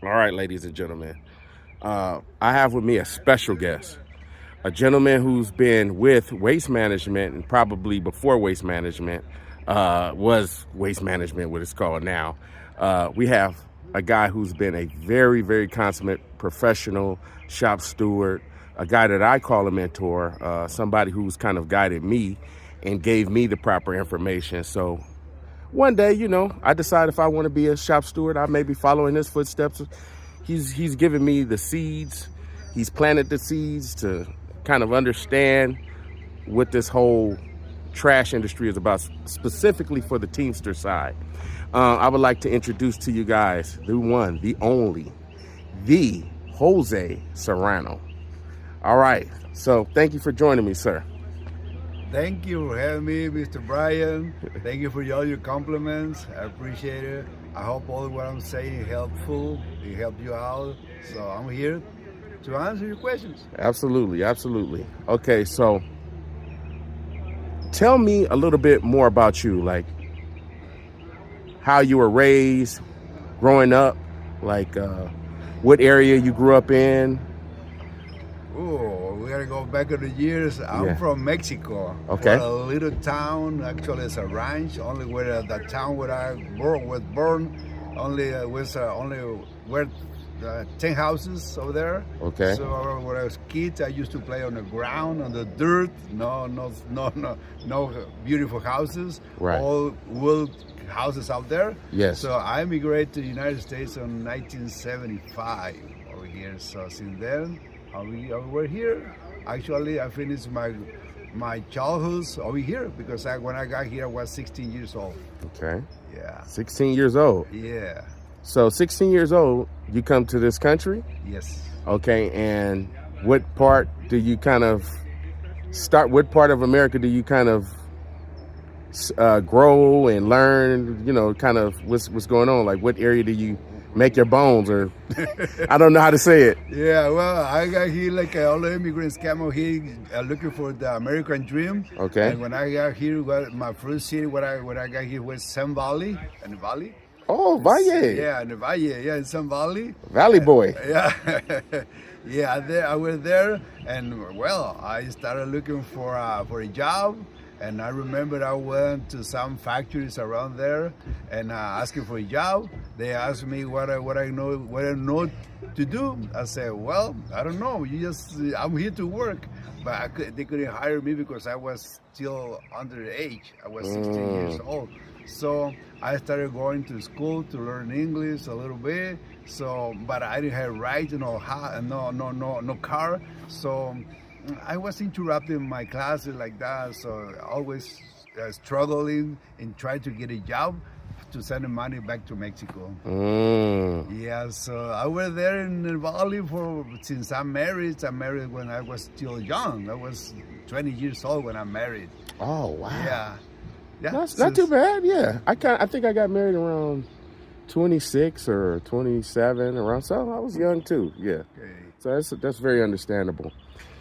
All right, ladies and gentlemen, I have with me a special guest, a gentleman who's been with Waste Management and probably before Waste Management was Waste Management, what it's called now. We have a guy who's been a very, very consummate professional shop steward, a guy that I call a mentor, somebody who's kind of guided me and gave me the proper information. So one day, I decide if I want to be a shop steward, I may be following his footsteps. He's given me the seeds. He's planted the seeds to kind of understand what this whole trash industry is about, specifically for the Teamster side. I would like to introduce to you guys the one, the only, the Jose Serrano. All right. So thank you for joining me, sir. Thank you for having me, Mr. Brian. Thank you for all your compliments. I appreciate it. I hope all what I'm saying is helpful. It helped you out. So I'm here to answer your questions. Absolutely, absolutely. Okay, so tell me a little bit more about you, like how you were raised, growing up, like what area you grew up in. Oh, we gotta go back in the years. I'm from Mexico. Okay. A little town, actually it's a ranch, only where the town where I was born, only where 10 houses over there. Okay. So when I was a kid, I used to play on the ground, on the dirt. No beautiful houses. Right. All wood houses out there. Yes. So I immigrated to the United States in 1975 over here. So since then, we're here. Actually, I finished my childhood over here because when I got here, I was 16 years old. Okay. Yeah. 16 years old. Yeah. So 16 years old, you come to this country? Yes. Okay, and what part do you kind of start, what part of America do you kind of grow and learn, kind of what's going on? Like what area do you make your bones, or I don't know how to say it. Yeah, well, I got here like all the immigrants came out here looking for the American dream. Okay. And when I got here, my first city, when I got here was Sun Valley, in the Valley. Oh, Valle. Yeah, in the Valle, yeah, in Sun Valley. Valley boy. Yeah. Yeah, I was there, and well, I started looking for a job. And I remember I went to some factories around there and asking for a job. They asked me what I know to do. I said, well, I don't know. I'm here to work. But they couldn't hire me because I was still underage. I was 16 years old. So I started going to school to learn English a little bit. So, but I didn't have right, no car. So I was interrupting my classes like that, so always struggling and trying to get a job to send the money back to Mexico. Yeah, so I was there in the Valley since I'm married. I married when I was still young. I was 20 years old when I married. Oh, wow. Yeah. That's not too bad, yeah. I think I got married around 26 or 27, around, so I was young too, yeah. Okay. So that's very understandable.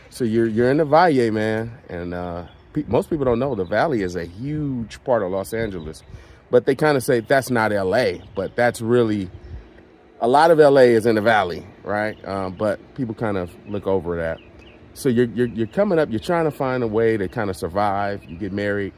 So you're in the Valle, man, and most people don't know the Valley is a huge part of Los Angeles, but they kind of say that's not LA, but that's really, a lot of LA is in the Valley, right? But people kind of look over that. So you're coming up, you're trying to find a way to kind of survive, you get married.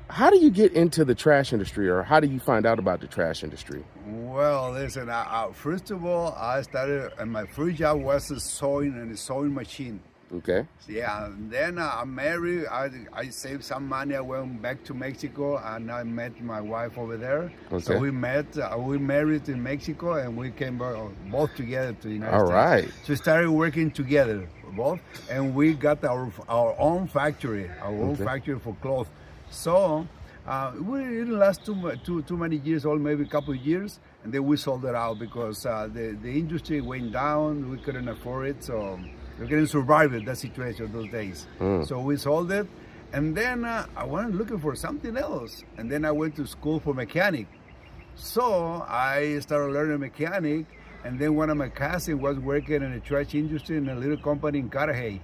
How do you get into the trash industry, or how do you find out about the trash industry? Well, listen, first of all, I started, and my first job was a sewing machine. Okay. Yeah, and then I'm married. I saved some money. I went back to Mexico, and I met my wife over there. Okay. So we married in Mexico, and we came both together to the United States. All right. So we started working together, both, and we got our own factory, factory for clothes. So we didn't last too many years, or maybe a couple of years, and then we sold it out because the industry went down. We couldn't afford it, so we couldn't survive that situation those days. So we sold it, and then I went looking for something else, and then I went to school for mechanic. So I started learning mechanic, and then one of my cousins was working in the trash industry in a little company in Carajay.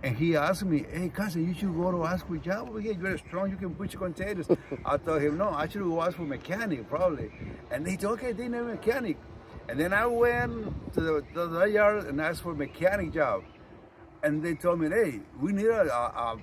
And he asked me, hey, cousin, you should go to ask for a job over here. You're strong, you can push containers. I told him, no, I should go ask for mechanic, probably. And he said, okay, they need a mechanic. And then I went to the yard and asked for a mechanic job. And they told me, hey, we need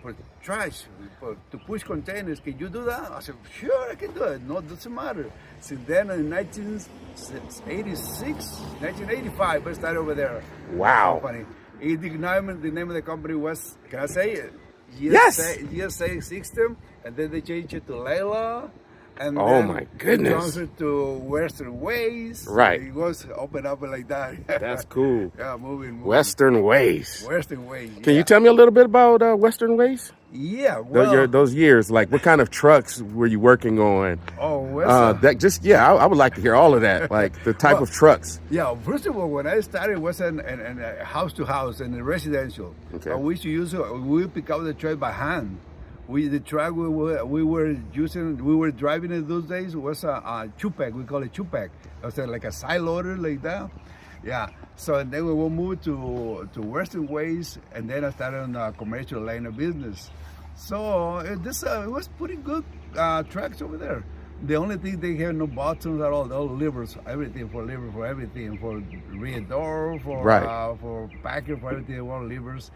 for trash, to push containers. Can you do that? I said, sure, I can do it. No, it doesn't matter. Since then, in 1985, I started over there. Wow. Company. The name of the company was, can I say it? Yes. GSA System. And then they changed it to Layla. And oh my goodness! Transferred to Western Ways. Right. It was open up like that. That's cool. Yeah, moving. Western Ways. Western Ways. Can you tell me a little bit about Western Ways? Yeah. Well, those years, like what kind of trucks were you working on? Oh, Western. I would like to hear all of that, like the type of trucks. Yeah. First of all, when I started, it was in house to house and residential. Okay. We used to use we pick up the truck by hand. The truck we were driving in those days was a Chupac. We call it Chupac. It was like a side loader like that. Yeah. So then we will move to Western Ways, and then I started on the commercial line of business. So it was pretty good trucks over there. The only thing they have no buttons at all. All levers, everything for everything, for rear door, for packing, for everything, all levers.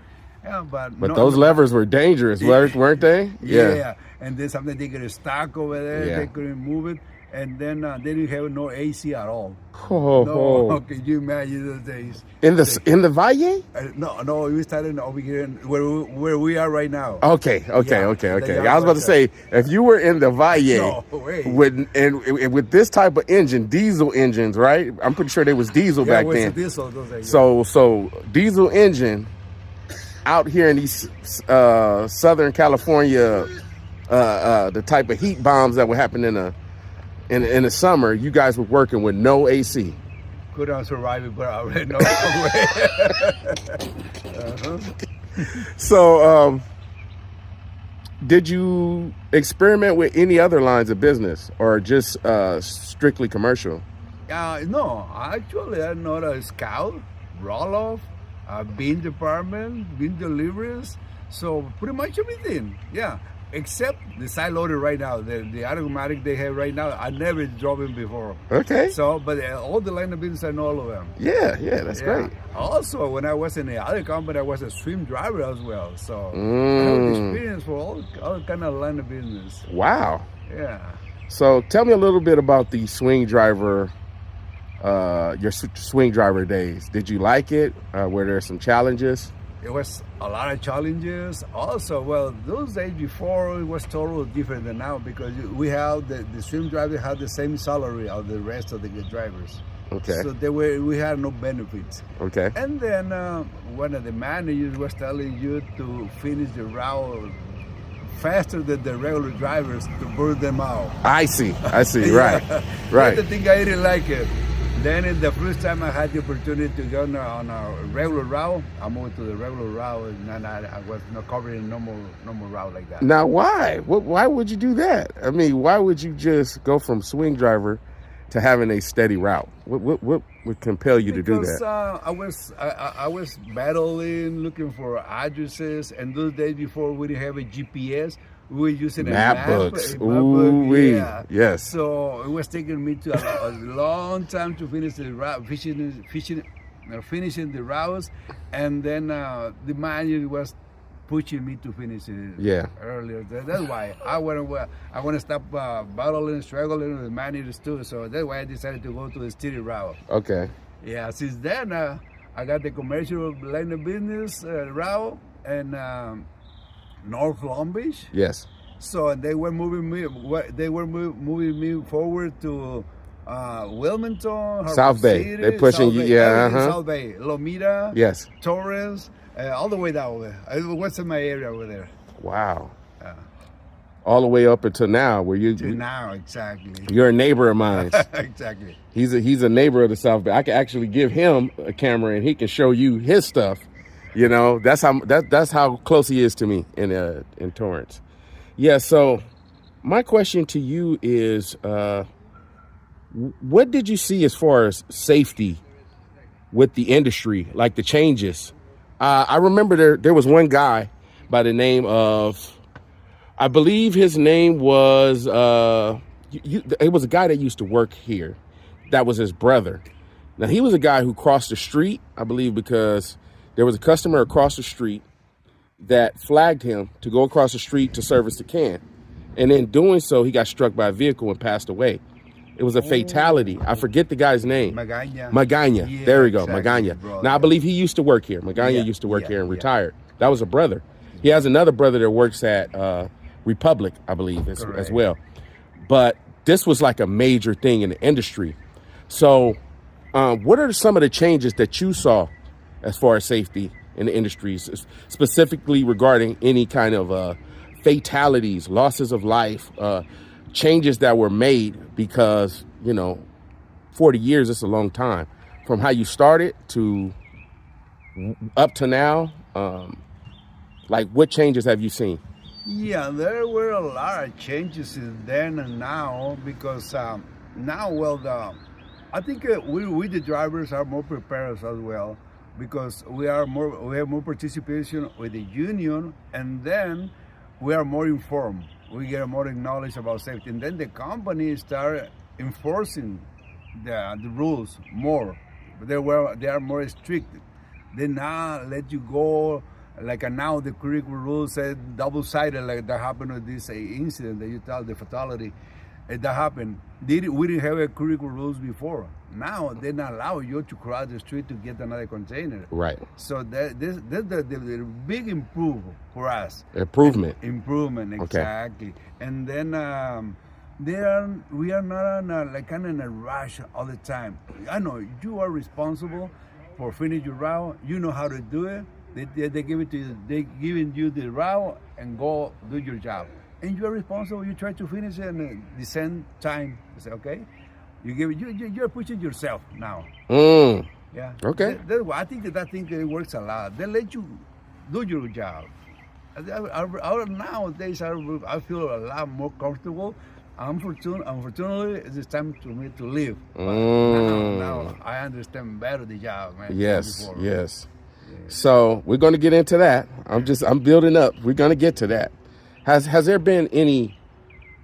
Yeah, but those levers were dangerous, weren't they? Yeah. And then something they get stuck over there. Yeah. They couldn't move it. And then they didn't have no AC at all. Oh. Can you imagine those days? In the Valle? No, we started over here where we are right now. Okay. I was about to say, if you were in the Valle with this type of engine, diesel engines, right? I'm pretty sure there was diesel back then. Diesel, those days, So diesel engine. Out here in these Southern California, the type of heat bombs that would happen in the summer, you guys were working with no AC. Couldn't survive it, but I already know. So, did you experiment with any other lines of business, or just strictly commercial? No, actually, I'm not a scout, roll-off. Bean department, bean deliveries, so pretty much everything. Yeah, except the side loader right now, the automatic they have right now. I never drove it before. Okay. So, but all the line of business, I know all of them. Yeah, that's great. Also, when I was in the other company, I was a swim driver as well. So I have experience for all kind of line of business. Wow. Yeah. So tell me a little bit about the swing driver. Your swing driver days. Did you like it? Were there some challenges? It was a lot of challenges. Also, well, those days before it was totally different than now because we have the swim driver had the same salary as the rest of the drivers. Okay. So we had no benefits. Okay. And then one of the managers was telling you to finish the route faster than the regular drivers to burn them out. I see. Yeah. Right. That's the thing I didn't like it. Then the first time I had the opportunity to go on a regular route, I moved to the regular route, and I was not covering normal route like that. Now, why? Why would you do that? I mean, why would you just go from swing driver to having a steady route? What would compel you to do that? Because I was battling, looking for addresses, and those days before we didn't have a GPS. We were using map books. Ooh, yeah. Yes. So it was taking me to a long time to finish the route, finishing the routes, and then the manager was pushing me to finish it earlier. That's why I want to stop battling, struggling with managers too. So that's why I decided to go to the city route. Okay. Yeah. Since then, I got the commercial line of business route and. North Long Beach. Yes. So they were moving me. Moving me forward to Wilmington, South Bay. City, They're pushing South you. Bay, Yeah. South Bay, Lomita. Yes. Torrance, all the way down there. What's in my area over there? Wow. All the way up until now, where you? To now, exactly. You're a neighbor of mine. Exactly. He's a neighbor of the South Bay. I can actually give him a camera and he can show you his stuff. You know, that's how close he is to me in Torrance. Yeah. So, my question to you is, what did you see as far as safety with the industry, like the changes? I remember there was one guy by the name of, I believe his name was, it was a guy that used to work here. That was his brother. Now, he was a guy who crossed the street, I believe, because there was a customer across the street that flagged him to go across the street to service the can. And in doing so, he got struck by a vehicle and passed away. It was a fatality. I forget the guy's name. Magana. Yeah, there we go. exactly, Magana. bro. Now, I believe he used to work here. Magana used to work here and retired. That was a brother. He has another brother that works at Republic, I believe, as well. But this was like a major thing in the industry. So what are some of the changes that you saw as far as safety in the industries, specifically regarding any kind of fatalities, losses of life, changes that were made? Because, 40 years is a long time from how you started to up to now. Like, what changes have you seen? Yeah, there were a lot of changes then and now, because now, well, I think we the drivers are more prepared as well, because we have more participation with the union, and then we are more informed. We get more knowledge about safety, and then the companies start enforcing the rules more. They are more strict. They now let you go. Like now the curriculum rules said double-sided, like that happened with this incident that you tell, the fatality. That happened. We didn't have a curriculum rules before. Now they don't allow you to cross the street to get another container. Right. So that's the big improvement for us. Improvement, exactly. Okay. And then we are not in a rush all the time. I know you are responsible for finishing your route. You know how to do it. They give it to you. They giving you the route and go do your job. And you are responsible. You try to finish it in the same time. You say, okay, you're pushing yourself now. Yeah. Okay. I think that thing works a lot. They let you do your job. Nowadays, I feel a lot more comfortable. Unfortunately, it's time to me to leave. Now I understand better the job, man. Yes. So we're going to get into that. I'm building up. We're going to get to that. Has there been any,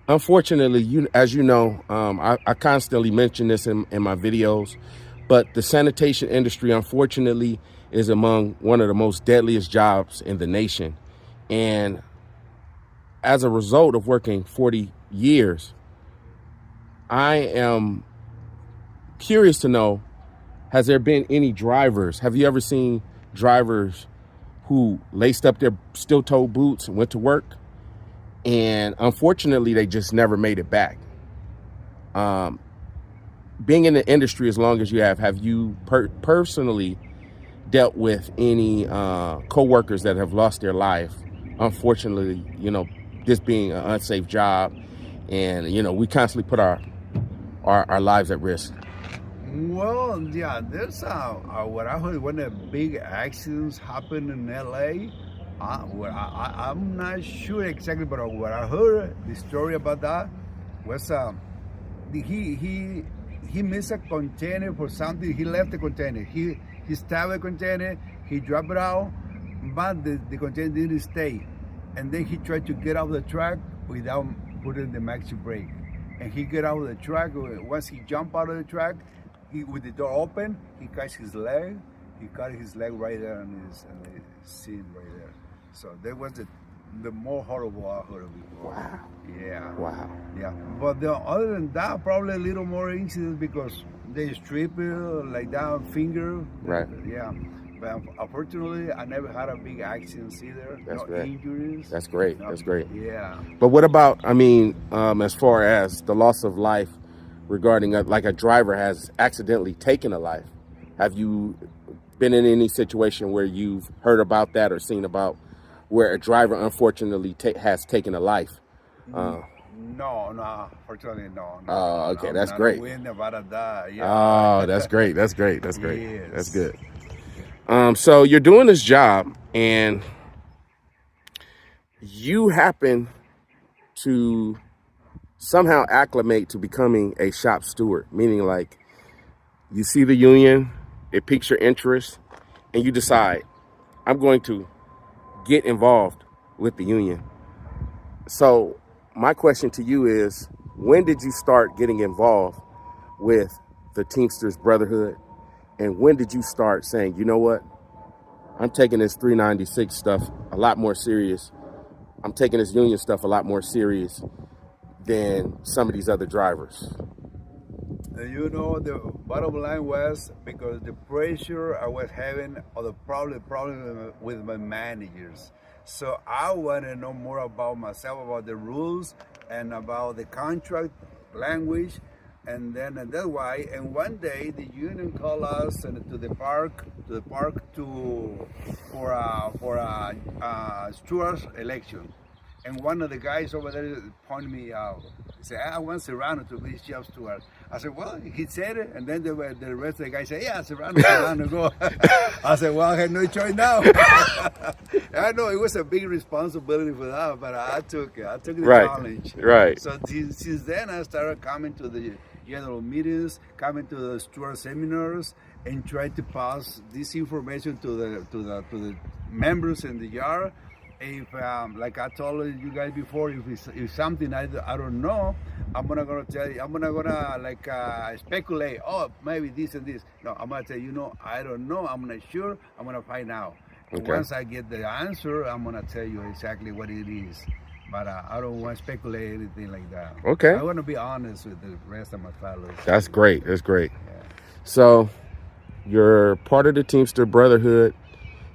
unfortunately, as you know, I constantly mention this in my videos, but the sanitation industry, unfortunately, is among one of the most deadliest jobs in the nation. And as a result of working 40 years, I am curious to know, has there been any drivers? Have you ever seen drivers who laced up their steel-toed boots and went to work, and unfortunately they just never made it back? Being in the industry as long as you have you personally dealt with any co-workers that have lost their life? Unfortunately, this being an unsafe job, and we constantly put our lives at risk. Well, yeah, there's what I heard, when the big accidents happened in LA. I'm not sure exactly, but what I heard, the story about that was he missed a container for something. He left the container. He stabbed the container. He dropped it out, but the container didn't stay. And then he tried to get out of the truck without putting the maxi brake. And he get out of the truck. Once he jumped out of the truck, with the door open, he cut his leg. He cut his leg right there on the scene right there. So that was the more horrible I heard of before. Wow. Yeah. Wow. Yeah. But other than that, probably a little more incidents because they strip it like that finger. Right. Yeah. But unfortunately, I never had a big accident either. That's no great. Injuries. That's great. No, That's great. Yeah. But what about, as far as the loss of life regarding like a driver has accidentally taken a life? Have you been in any situation where you've heard about that or seen about where a driver unfortunately has taken a life? No, fortunately, no. Oh, okay, that's not great. Yeah. Oh, that's great. That's great. That's great. Yes. That's good. So you're doing this job, and you happen to somehow acclimate to becoming a shop steward, meaning like you see the union, it piques your interest, and you decide, I'm going to get involved with the union. So my question to you is, when did you start getting involved with the Teamsters Brotherhood? And when did you start saying, you know what? I'm taking this 396 stuff a lot more serious. I'm taking this union stuff a lot more serious than some of these other drivers. You know, the bottom line was because the pressure I was having, or the problem with my managers. So I want to know more about myself, about the rules and about the contract language. And that's why. And one day the union called us to the park for a steward's election. And one of the guys over there pointed me out. He said, I want Serrano to be chief steward. I said, well, he said it. And then the rest of the guys said, yeah, Serrano, go. I said, well, I had no choice now. I know it was a big responsibility for that, but I took the challenge. Right. So since then, I started coming to the general meetings, coming to the steward seminars, and try to pass this information to the members in the yard. If like I told you guys before, if something I don't know, I'm gonna tell you. I'm gonna speculate. Oh, maybe this and this. No, I'm gonna tell you. I don't know. I'm not sure. I'm gonna find out. Okay. Once I get the answer, I'm gonna tell you exactly what it is. But I don't want to speculate anything like that. Okay. I want to be honest with the rest of my fellows. That's great. That's great. Yeah. So you're part of the Teamster Brotherhood.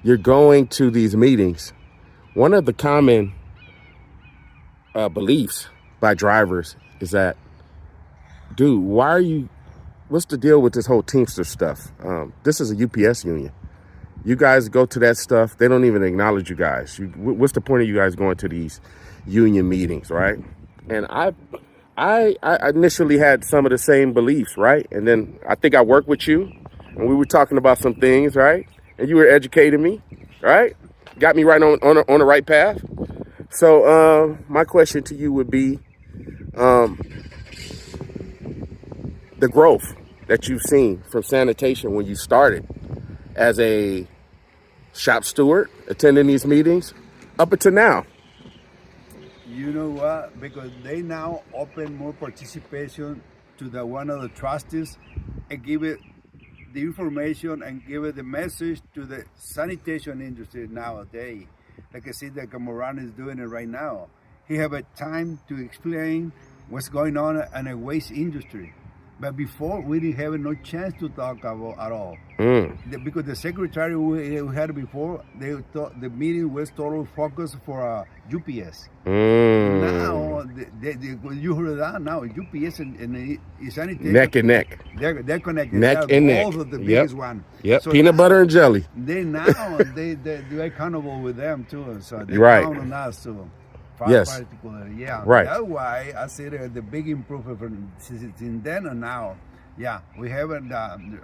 You're going to these meetings. One of the common beliefs by drivers is that, dude, what's the deal with this whole Teamster stuff? This is a UPS union. You guys go to that stuff. They don't even acknowledge you guys. What's the point of you guys going to these union meetings, right? And I initially had some of the same beliefs, right? And then I think I worked with you and we were talking about some things, right? And you were educating me, right? Got me right on the right path. So my question to you would be the growth that you've seen from sanitation when you started as a shop steward, attending these meetings, up until now. You know what? Because they now open more participation to the one of the trustees and give it the information and give it the message to the sanitation industry nowadays. Like I said, that Moran is doing it right now. He have a time to explain what's going on in the waste industry. But before, we didn't have no chance to talk about at all. Because the secretary we had before, they thought the meeting was totally focused for UPS. Now, you heard that now, UPS and sanitation. Neck and neck. They're connected. Neck and neck. Both of the biggest one. Yep, so peanut butter and jelly. They're accountable with them too. So they count on us too. Yes. Particularly, yeah. Right. That's why I say the big improvement from since then and now. Yeah, we have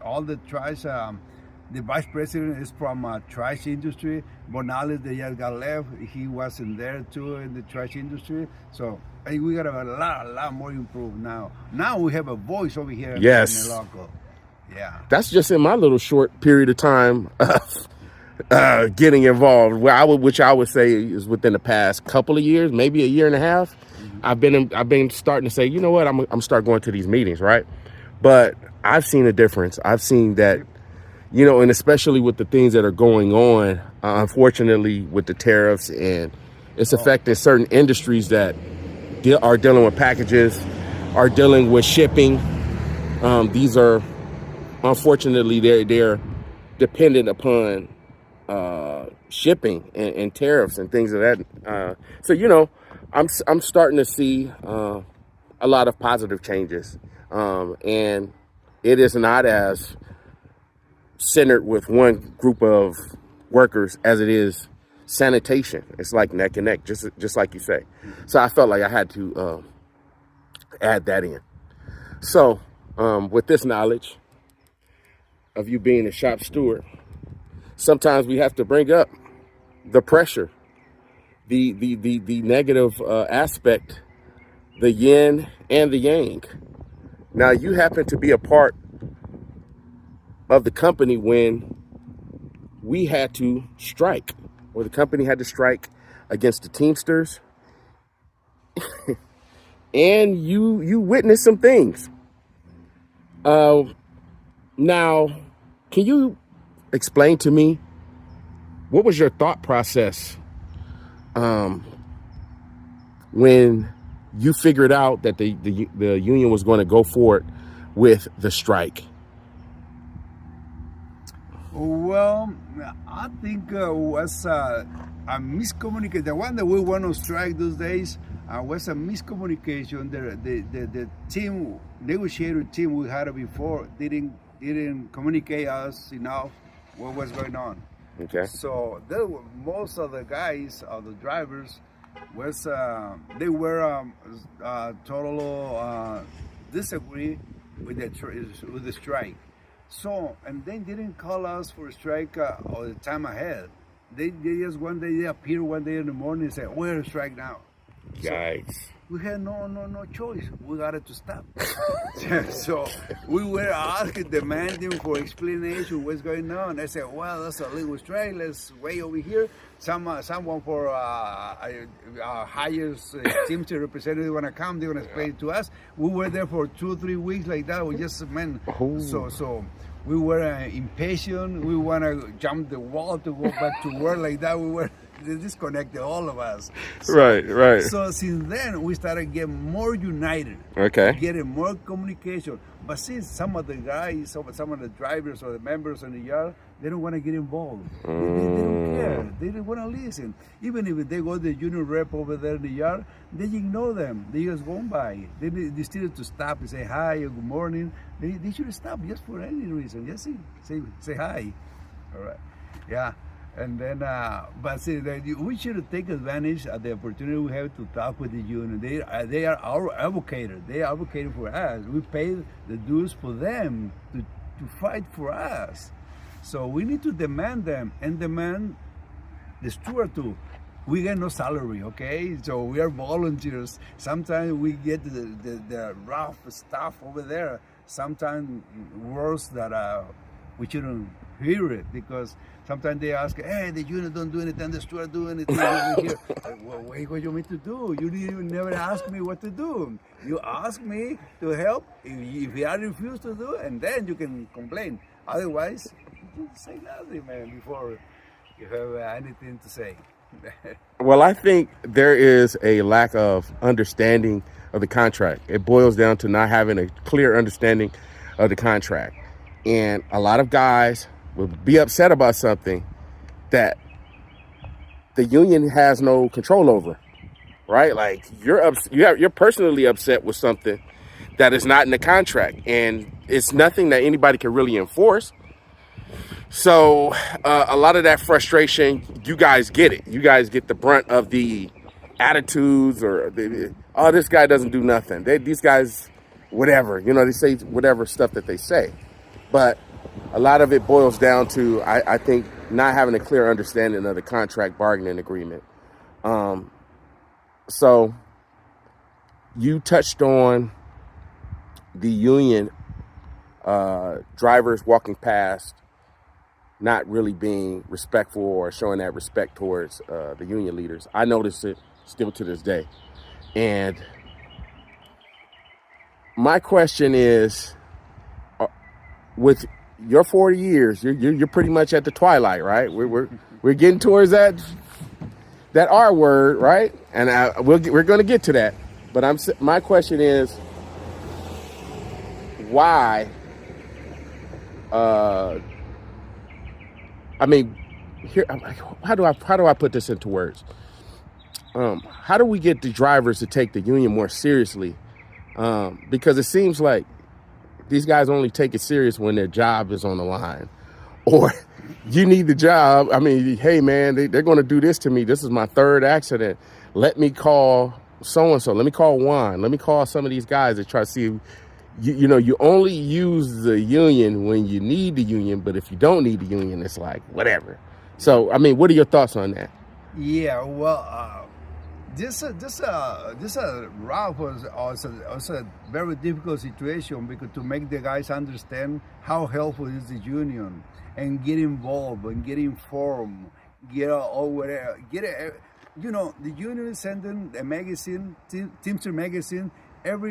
all the trash. The vice president is from trash industry. Bonales, they just got left. He wasn't there too in the trash industry. So we got a lot more improved now. Now we have a voice over here. Yes. In the local. Yeah. That's just in my little short period of time. Getting involved, which I would say is within the past couple of years, maybe a year and a half. Mm-hmm. I've been starting to say, you know what, I'm start going to these meetings, right? But I've seen a difference. I've seen that, you know, and especially with the things that are going on, unfortunately, with the tariffs, and it's affecting certain industries that are dealing with packages, are dealing with shipping. These are, unfortunately, they're dependent upon shipping and tariffs and things of that. So, you know, I'm starting to see a lot of positive changes. And it is not as centered with one group of workers as it is sanitation. It's like neck and neck, just like you say. So I felt like I had to add that in. So with this knowledge of you being a shop steward, sometimes we have to bring up the pressure, the negative aspect, the yin and the yang. Now, you happen to be a part of the company when we had to strike, or the company had to strike against the Teamsters, and you witnessed some things. Now, Can you explain to me what was your thought process when you figured out that the union was going to go forward with the strike? Well, I think was a miscommunication. The one that we went on strike those days was a miscommunication. The team, negotiator team we had before didn't communicate us enough what was going on. Okay. So most of the guys, of the drivers, was they were total disagree with the strike. So, and they didn't call us for a strike all the time ahead. They just one day, they appear one day in the morning and say, we're on strike now. Yikes. So we had no choice. We got it to stop. So we were asking, demanding for explanation what's going on. They said, well, that's a legal strike. Let's wait over here. Someone for highest Teamster representative want to come. They want to explain it to us. We were there for 2 or 3 weeks like that. We just, man, so we were impatient. We want to jump the wall to go back to work like that. We were disconnected, all of us. So, right. So since then, we started getting more united. Okay. Getting more communication. But since some of the guys, some of the drivers or the members in the yard, they don't want to get involved. They don't care. They don't want to listen. Even if they go to the union rep over there in the yard, they ignore them. They just go by. They still to stop and say hi or good morning. They should stop just for any reason. Just say hi. All right. Yeah. And then, but see, we should take advantage of the opportunity we have to talk with the union. They are our advocates. They are advocating for us. We pay the dues for them to fight for us. So we need to demand them and demand the steward too. We get no salary, okay? So we are volunteers. Sometimes we get the rough stuff over there. Sometimes worse that we shouldn't hear it, because sometimes they ask, hey, the union don't do anything, the steward do anything over here. Well, what do you want me to do? You never ask me what to do. You ask me to help. If I refuse to do, and then you can complain. Otherwise, you say nothing, man, before you have anything to say. Well, I think there is a lack of understanding of the contract. It boils down to not having a clear understanding of the contract. And a lot of guys will be upset about something that the union has no control over, right? Like you're personally upset with something that is not in the contract, and it's nothing that anybody can really enforce. So a lot of that frustration, you guys get it. You guys get the brunt of the attitudes, or oh, this guy doesn't do nothing. These guys, whatever, they say whatever stuff that they say. But a lot of it boils down to, I think, not having a clear understanding of the contract bargaining agreement. So you touched on the union drivers walking past, not really being respectful or showing that respect towards the union leaders. I notice it still to this day. And my question is, with your 40 years, you're pretty much at the twilight, right? We're getting towards that R word, right? And we're going to get to that. But my question is, why? Here, how do I put this into words? How do we get the drivers to take the union more seriously? Because it seems like these guys only take it serious when their job is on the line, or you need the job. Hey man, they're going to do this to me. This is my 3rd accident. Let me call so-and-so. Let me call Juan. Let me call some of these guys to try to see. You only use the union when you need the union, but if you don't need the union, it's like whatever. So, what are your thoughts on that? Yeah, well, this route was also a very difficult situation, because to make the guys understand how helpful is the union, and get involved and get informed, the union is sending a magazine, Teamster magazine, they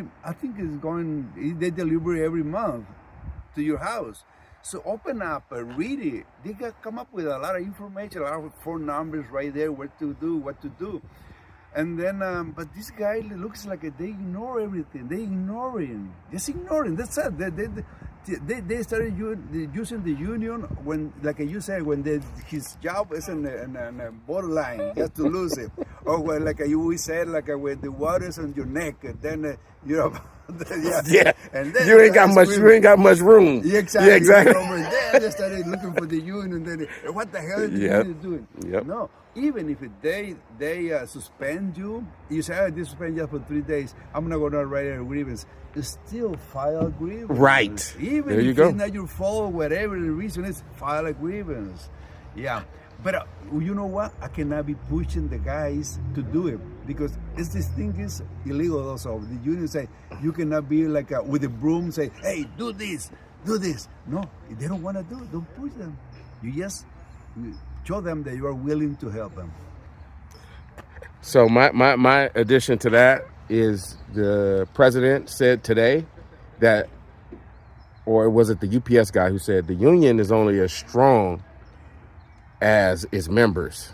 deliver every month to your house. So open up, read it. They got come up with a lot of information, a lot of phone numbers right there, what to do. And then, but this guy looks like they ignore everything. They ignore him. Just ignore him. That's it. They started using the union when, like you said, when his job is in a borderline, just to lose it. Or when, like we said, like when the water's on your neck, and then yeah. And then You ain't got much room. Yeah, exactly. Yeah, exactly. Over there, they started looking for the union. Then what the hell is the union doing? Yep. No, even if they suspend you, you say, "Oh, they suspend you for 3 days. I'm not going to write a grievance." You still file a grievance. Right. Even there you if go. it's not your fault, whatever the reason is, file a grievance. Yeah. But you know what? I cannot be pushing the guys to do it because this thing is illegal also. The union say you cannot be like with a broom say, "Hey, do this." No, if they don't want to do it, don't push them. You just show them that you are willing to help them. So my addition to that is the president said today that, or was it the UPS guy who said the union is only as strong as its members.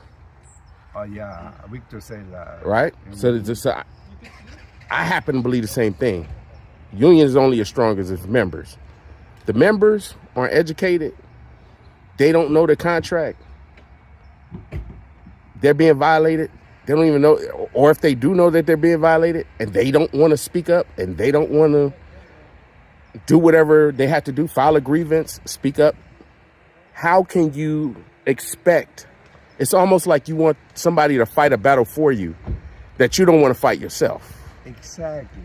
Oh yeah, Victor said that. Right? So I happen to believe the same thing. Union is only as strong as its members. The members aren't educated. They don't know the contract. They're being violated. They don't even know, or if they do know that they're being violated and they don't want to speak up and they don't want to do whatever they have to do, file a grievance, speak up. How can you expect? It's almost like you want somebody to fight a battle for you that you don't want to fight yourself. Exactly.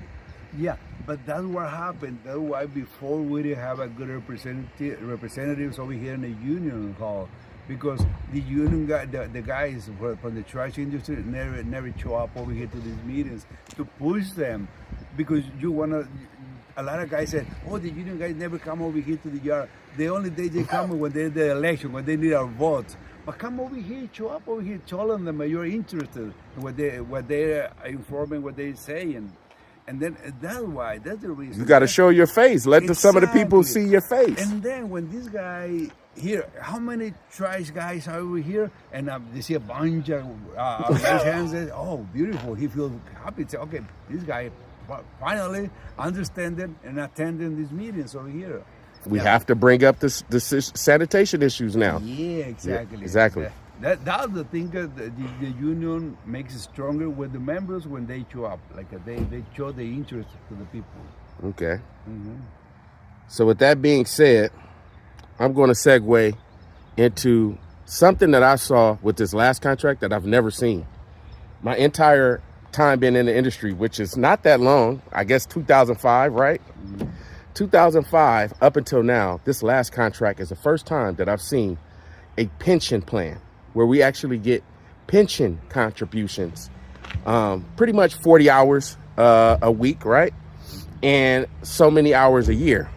Yeah, but that's what happened. That's why before we didn't have a good representatives over here in the union hall, because the union guy, the guys from the trash industry never show up over here to these meetings to push them, because you wanna. A lot of guys said, "Oh, the union guys never come over here to the yard. The only day they come when they're the election, when they need our votes. But come over here, show up over here, tell them that you're interested in what they're informing, what they're saying." And then that's the reason. You got to show your face. Let some of the people see your face. And then when this guy here, how many trash guys are over here? And they see a bunch of raise hands. And, oh, beautiful. He feels happy. Say, okay, this guy finally understanding and attending these meetings over here. We have to bring up the sanitation issues now. Yeah, exactly. Yeah, exactly. That's the thing that the union makes it stronger with the members when they show up. Like they show the interest to the people. Okay. Mm-hmm. So with that being said, I'm going to segue into something that I saw with this last contract that I've never seen. My entire time being in the industry, which is not that long, I guess 2005, right? Mm-hmm. 2005 up until now, this last contract is the first time that I've seen a pension plan where we actually get pension contributions, pretty much 40 hours a week, right? And so many hours a year.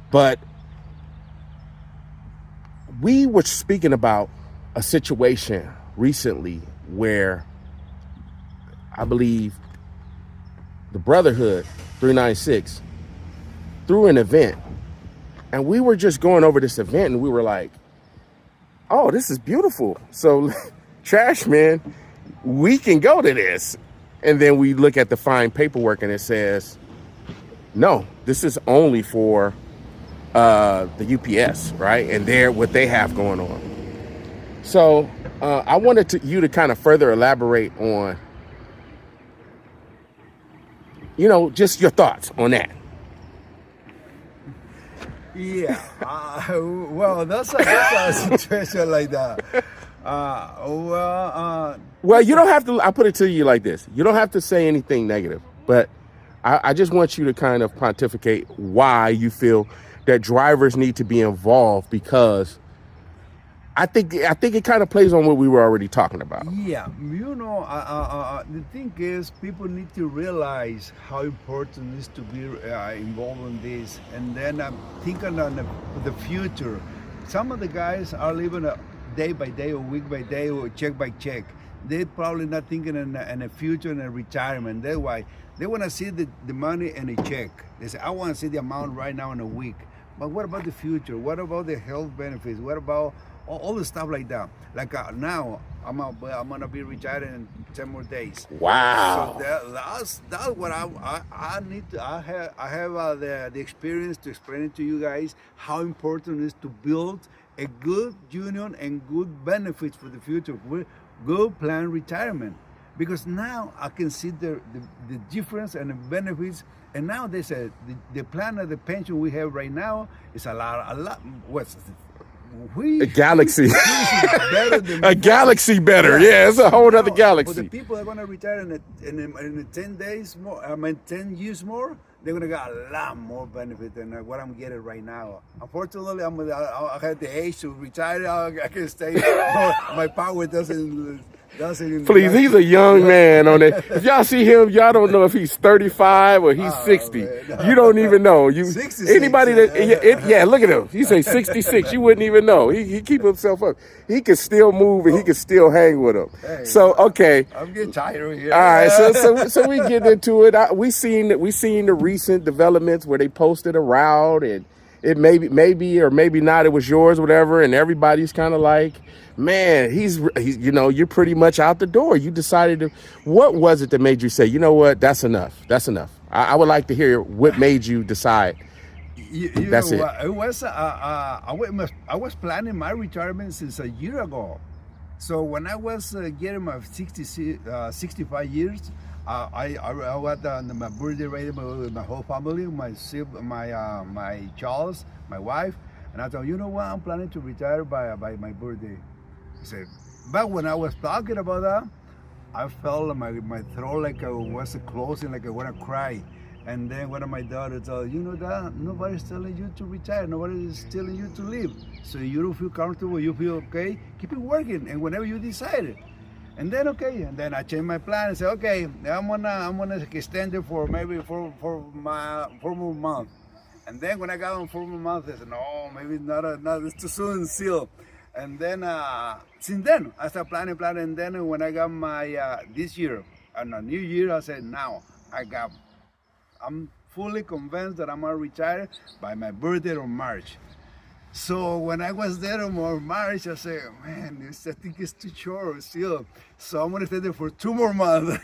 But we were speaking about a situation recently where I believe the Brotherhood 396 threw an event, and we were just going over this event and we were like, oh, this is beautiful. So trash man, we can go to this. And then we look at the fine paperwork and it says, no, this is only for the UPS, right? And what they have going on. So I wanted you to kind of further elaborate on, just your thoughts on that. Yeah, well, that's a situation like that. Well, you don't have to. I put it to you like this: you don't have to say anything negative, but I just want you to kind of pontificate why you feel that drivers need to be involved, because I think it kind of plays on what we were already talking about. Yeah, the thing is, people need to realize how important it is to be involved in this, and then thinking on the future. Some of the guys are living day by day or week by day or check by check. they probably not thinking in a future and a retirement. That's why they want to see the money in a check. They say, I want to see the amount right now in a week. But what about the future? What about the health benefits? What about all the stuff like that? Like now, I'm gonna be retired in 10 more days. Wow. So that's what I need to. I have the experience to explain it to you guys how important it is to build a good union and good benefits for the future. Good plan retirement, because now I can see the difference and the benefits. And now they said the plan of the pension we have right now is a lot. What's a galaxy. Better than a galaxy better. Yeah, it's a whole other galaxy. But the people that are gonna retire in 10 days more, 10 years more, they're gonna get a lot more benefit than what I'm getting right now. Unfortunately, I had the age to retire. I can stay. My power doesn't. Please, he's a young man on it. If y'all see him, y'all don't know if he's 35 or he's 60. No. You don't even know. 66, anybody that look at him. He say 66. You wouldn't even know. He keep himself up. He can still move and he can still hang with them. Hey, so okay. I'm getting tired here. All right, so we get into it. We seen the recent developments where they posted a route and it maybe or maybe not. It was yours, whatever, and everybody's kind of like, man, he's you're pretty much out the door. You decided to. What was it that made you say, you know what, that's enough? That's enough. I would like to hear what made you decide. That's it. It was I was planning my retirement since a year ago. So when I was getting my 65 years. I was on my birthday ready with my whole family, my Charles, my wife, and I thought, you know what, I'm planning to retire by my birthday. I said, but when I was talking about that, I felt my throat like I was closing, like I want to cry. And then one of my daughters told, you know that nobody's telling you to retire, nobody is telling you to leave. So you don't feel comfortable, you feel okay, keep it working, and whenever you decide it. And then I changed my plan and said, okay, I'm gonna extend it for maybe for my 4 more months. And then when I got on 4 more months, I said, no, maybe not, it's too soon still. And then since then I started planning. And then when I got my this year and a new year, I said, now I'm fully convinced that I'm gonna retire by my birthday on March. So when I was there on March, I said, man, I think it's too short still. So I'm gonna stay there for 2 more months.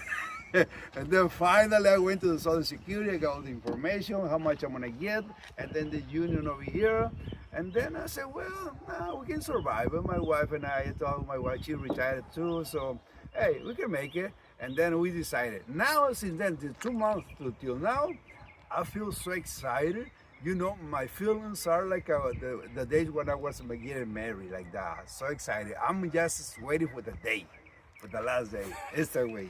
And then finally I went to the Social Security, I got all the information, how much I'm gonna get, and then the union over here. And then I said, well, no, we can survive. And my wife and I told my wife, she retired too, so hey, we can make it. And then we decided. Now, since then, the 2 months till now, I feel so excited. You know, my feelings are like the days when I was getting married, like that. So excited. I'm just waiting for the day, for the last day. It's the way.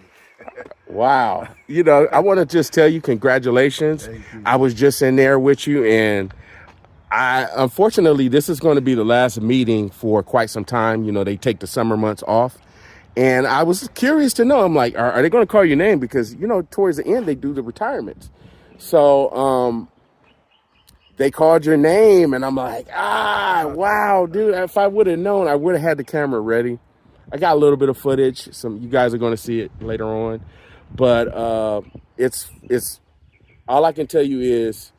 Wow. I want to just tell you, congratulations. Thank you. I was just in there with you, and unfortunately, this is going to be the last meeting for quite some time. They take the summer months off. And I was curious to know, I'm like, are they going to call your name? Because, towards the end, they do the retirements. So, they called your name, and I'm like, wow, dude. If I would have known, I would have had the camera ready. I got a little bit of footage. You guys are going to see it later on. But it's all I can tell you is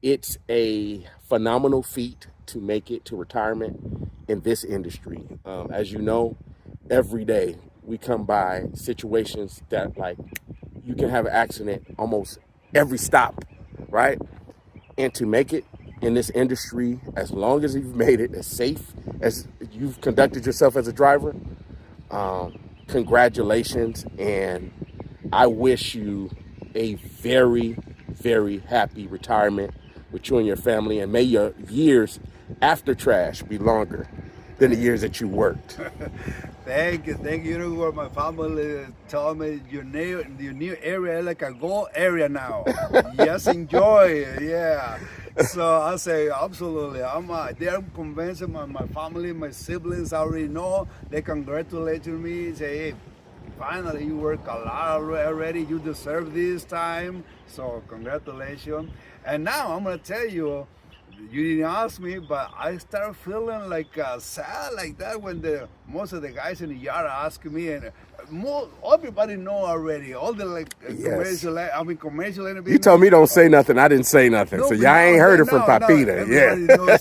it's a phenomenal feat to make it to retirement in this industry. As you know, every day we come by situations that, like, you can have an accident almost every stop, right? And to make it in this industry, as long as you've made it, as safe as you've conducted yourself as a driver, congratulations. And I wish you a very, very happy retirement with you and your family. And may your years after trash be longer than the years that you worked. Thank you. You know what my family told me, your new area is like a gold area now. Just enjoy it, yeah. So I say, absolutely. They're convinced, my family, my siblings already know. They congratulate me, say, hey, finally you work a lot already, you deserve this time. So congratulations. And now I'm gonna tell you, you didn't ask me, but I start feeling like sad like that when most of the guys in the yard ask me, and everybody know already. All the Yes. commercial. You told me don't say nothing. I didn't say nothing. So y'all ain't heard it from Papita.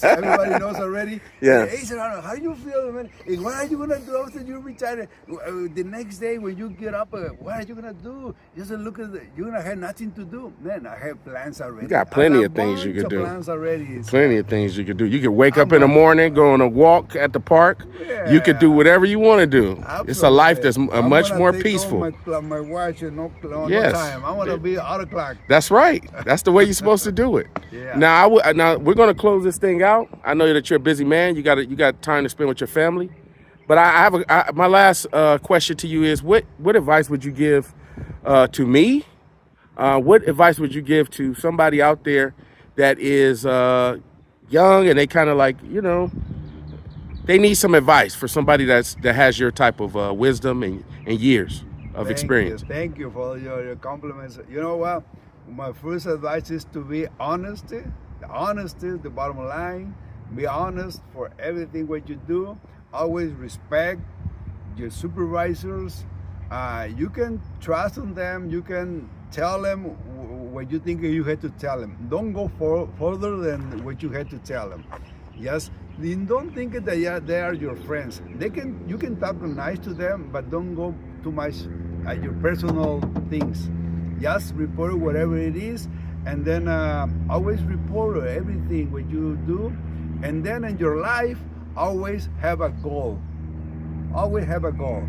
Everybody knows already. Yeah. Hey, Serrano, how do you feel, man? Hey, what are you gonna do after you retire? The next day when you get up, what are you gonna do? Just look at you're gonna have nothing to do. Man, I have plans already. You got plenty of things you could do. Plans already. Plenty of things you could do. You could wake up in the morning, go on a walk at the park. Yeah. You could do whatever you want to do. Absolutely. It's a life that's much more peaceful. My watch and no Yes. time. I want to be out of clock. That's right. That's the way you're supposed to do it. Yeah. Now we're gonna close this thing out. I know that you're a busy man. You got time to spend with your family. But I have my last question to you is what advice would you give to me? What advice would you give to somebody out there that is young and they kind of like, they need some advice for somebody that has your type of wisdom and years of experience? Thank you for your compliments. You know what? My first advice is to be honest. Honesty is the bottom line. Be honest for everything what you do. Always respect your supervisors. You can trust on them. You can tell them what you think you had to tell them. Don't go further than what you had to tell them. Yes, don't think that they are your friends. You can talk nice to them, but don't go too much at your personal things. Just report whatever it is, and then always report everything what you do. And then in your life, always have a goal. Always have a goal.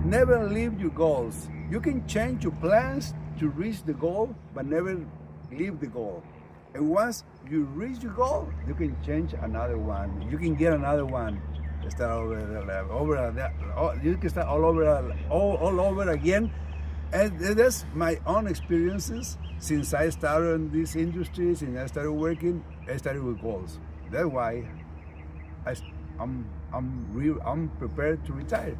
Never leave your goals. You can change your plans to reach the goal, but never leave the goal. And once you reach your goal, you can change another one. You can get another one. Start you can start all over again. And that's my own experiences since I started in this industry. Since I started working, I started with goals. That's why I'm prepared to retire.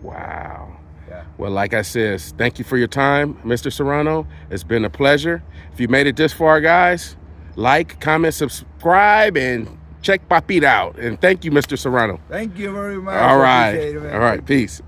Wow. Yeah. Well, like I said, thank you for your time, Mr. Serrano. It's been a pleasure. If you made it this far, guys, like, comment, subscribe, and check Papita out. And thank you, Mr. Serrano. Thank you very much. All right. Appreciate it, man. All right. Peace.